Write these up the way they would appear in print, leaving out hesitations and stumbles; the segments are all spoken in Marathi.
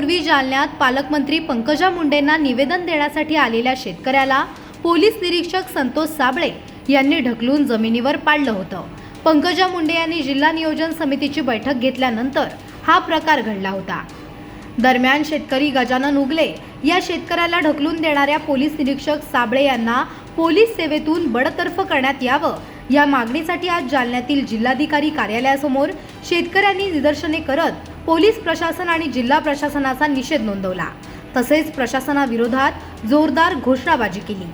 दिवसापूर्वी जालन्यात पालकमंत्री पंकजा मुंडेंना निवेदन देण्यासाठी आलेल्या शेतकऱ्याला पोलीस निरीक्षक संतोष साबळे यांनी ढकलून जमिनीवर पाडलं होतं। पंकजा मुंडे यांनी जिल्हा नियोजन समितीची बैठक घेतल्यानंतर हा प्रकार घडला होता। दरम्यान शेतकरी गजानन उगले या शेतकऱ्याला ढकलून देणाऱ्या पोलीस निरीक्षक साबळे यांना पोलीस सेवेतून बडतर्फ करण्यात यावं या मागणीसाठी आज जालन्यातील जिल्हाधिकारी कार्यालयासमोर शेतकऱ्यांनी निदर्शने करत पोलीस प्रशासन आणि जिल्हा प्रशासनाचा निषेध नोंदवला। तसेच प्रशासनाविरोधात जोरदार घोषणाबाजी केली।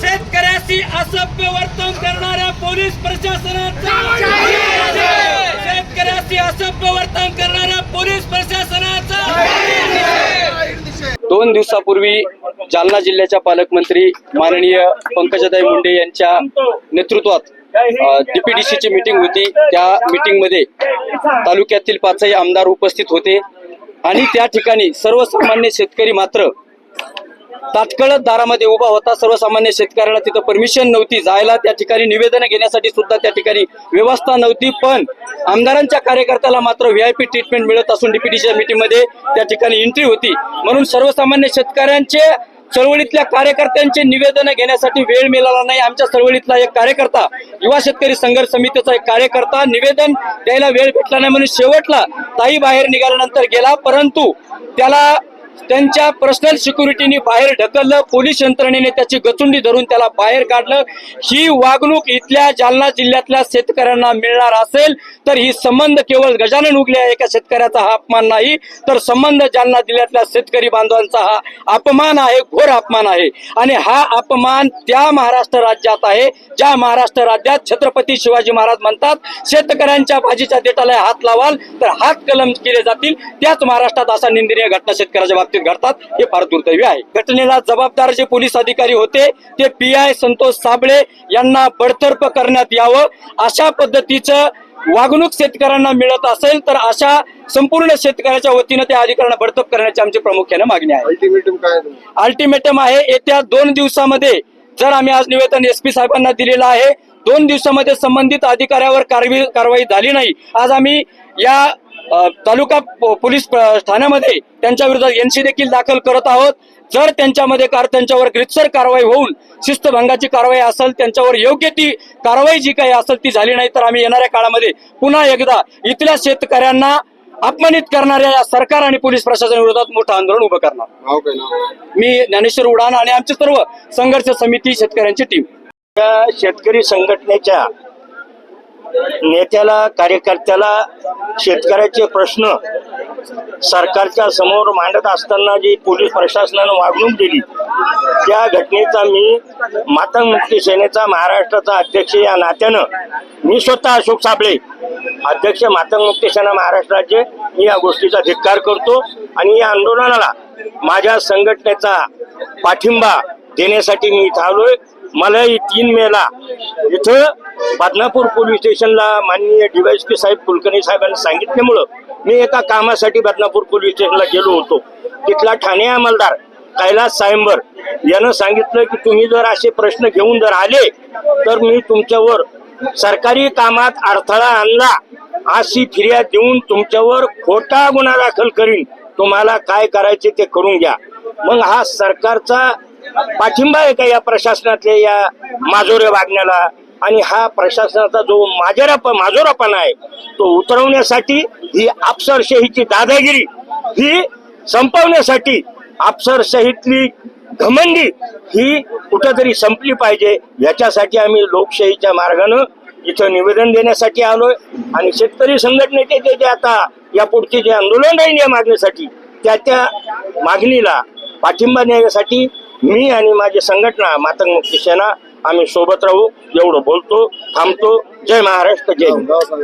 शेतकऱ्याशी असभ्य वर्तन करणाऱ्या पोलीस प्रशासनाचा, शेतकऱ्याशी असभ्य वर्तन करणाऱ्या पोलीस प्रशासनाचा। 2 दिवसापूर्वी जालना जिल्ह्याच्या पालकमंत्री माननीय पंकजाताई मुंडे यांच्या नेतृत्वात डीपीडीसीची मीटिंग होती। त्या मीटिंगमध्ये तालुक्यातील 5ही आमदार उपस्थित होते आणि त्या ठिकाणी सर्वसामान्य शेतकरी मात्र तात्काळ दारामध्ये उभा होता। सर्वसामान्य शेतकऱ्याला तिथं परमिशन नव्हती जायला, त्या ठिकाणी निवेदन घेण्यासाठी सुद्धा त्या ठिकाणी व्यवस्था नव्हती। पण आमदारांच्या कार्यकर्त्याला मात्र व्हीआयपी ट्रीटमेंट मिळत असून डीपीडीसीच्या मीटिंगमध्ये त्या ठिकाणी एंट्री होती। म्हणून सर्वसामान्य शेतकऱ्यांचे चळवळीतल्या कार्यकर्त्यांचे निवेदन घेण्यासाठी वेळ मिळाला नाही। आमच्या चळवळीतला एक कार्यकर्ता, युवा शेतकरी संघर्ष समितीचा एक कार्यकर्ता निवेदन द्यायला वेळ भेटला नाही म्हणून शेवटला ताई बाहेर निघाल्यानंतर गेला, परंतु त्याला त्यांच्या पर्सनल सिक्युरिटीने बाहेर ढकललं। पोलीस यंत्रणेने त्याची गचुंडी धरून त्याला बाहेर काढलं। ही वागणूक इथल्या जालना जिल्ह्यातल्या शेतकऱ्यांना मिळणार असेल तर ही संबंध केवळ गजानन उगले या एका शेतकऱ्याचा हा अपमान नाही, तर संबंध जालना जिल्ह्यातल्या शेतकरी बांधवांचा हा अपमान आहे, घोर अपमान आहे। आणि हा अपमान त्या महाराष्ट्र राज्यात आहे ज्या महाराष्ट्र राज्यात छत्रपती शिवाजी महाराज म्हणतात शेतकऱ्यांच्या भाजीच्या देठाला हात लावाल तर हात कलम केले जातील। त्याच महाराष्ट्रात असा निंदनीय घटना शेतकऱ्याच्या बाबतीत घडतात, हे फार दुर्दैवी आहे। घटनेला जबाबदार जे पोलीस अधिकारी होते ते पीआय संतोष साबळे यांना बडतर्फ करण्यात यावं। अशा पद्धतीचं वागणूक शेतकऱ्यांना मिळत असेल तर अशा संपूर्ण शेतकऱ्याच्या वतीनं त्या अधिकाऱ्यांना बडतर्फ करण्याची आमची प्रामुख्याने मागणी आहे। अल्टिमेटम काय? अल्टिमेटम आहे येत्या 2 दिवसामध्ये, जर आम्ही आज निवेदन एसपी साहेबांना दिलेलं आहे, 2 दिवसामध्ये संबंधित अधिकाऱ्यावर कारवाई झाली नाही, आज आम्ही या तालुका पोलीस ठाण्यामध्ये त्यांच्या विरोधात एनसी देखील दाखल करत आहोत। जर त्यांच्यावर ग्रितसर कारवाई होऊन शिस्तभंगाची कारवाई असेल, त्यांच्यावर योग्य ती कारवाई जी काही असेल ती झाली नाही तर आम्ही येणाऱ्या काळामध्ये पुन्हा एकदा इथल्या शेतकऱ्यांना अपमानित करणाऱ्या या सरकार आणि पोलीस प्रशासनाविरोधात मोठं आंदोलन उभं करणार। मी ज्ञानेश्वर उडान आणि आमचे सर्व संघर्ष समिती शेतकऱ्यांची टीम। या शेतकरी संघटनेच्या नेत्याला, कार्यकर्त्याला शेतकऱ्याचे प्रश्न सरकारच्या समोर मांडत असताना जी पोलीस प्रशासनानं वागणूक दिली त्या घटनेचा मी मातंग मुक्ती सेनेचा महाराष्ट्राचा अध्यक्ष या नात्यानं, मी स्वतः अशोक साबळे अध्यक्ष मातंग मुक्ती सेना महाराष्ट्र राज्य, मी या गोष्टीचा धिक्कार करतो आणि या आंदोलनाला माझ्या संघटनेचा पाठिंबा देण्यासाठी मी इथं आलोय। मलाही 3 मेला इथं बदनापूर पोलीस स्टेशनला माननीय डीवायएसपी साहेब कुलकर्णी साहेबांनी सांगितल्यामुळं मी एका कामासाठी बदनापूर पोलीस स्टेशनला गेलो होतो। तिथला ठाणे अंमलदार कैलास सायंबर यानं सांगितलं की तुम्ही जर असे प्रश्न घेऊन जर आले तर मी तुमच्यावर सरकारी कामात अडथळा आणला अशी फिर्याद देऊन तुमच्यावर खोटा गुन्हा दाखल करीन, तुम्हाला काय करायचे ते करून घ्या। मग हा सरकारचा पाठिंबा आहे का या प्रशासनातल्या या माजोरे वागण्याला? आणि हा प्रशासनाचा जो माजोरापणा आहे तो उतरवण्यासाठी, ही अफसरशाहीची दादागिरी ही संपवण्यासाठी, अफसरशाहीतली घमंडी ही कुठेतरी संपली पाहिजे, याच्यासाठी आम्ही लोकशाहीच्या मार्गानं इथं निवेदन देण्यासाठी आलोय। आणि शेतकरी संघटनेचे जे आता या पुढचे जे आंदोलन राहील या मागणीसाठी, त्या मागणीला पाठिंबा देण्यासाठी मी आणि माझी संघटना मातंग मुक्ती सेना आम्ही सोबत राहू एवढं बोलतो, थांबतो। जय महाराष्ट्र, जय हिंद।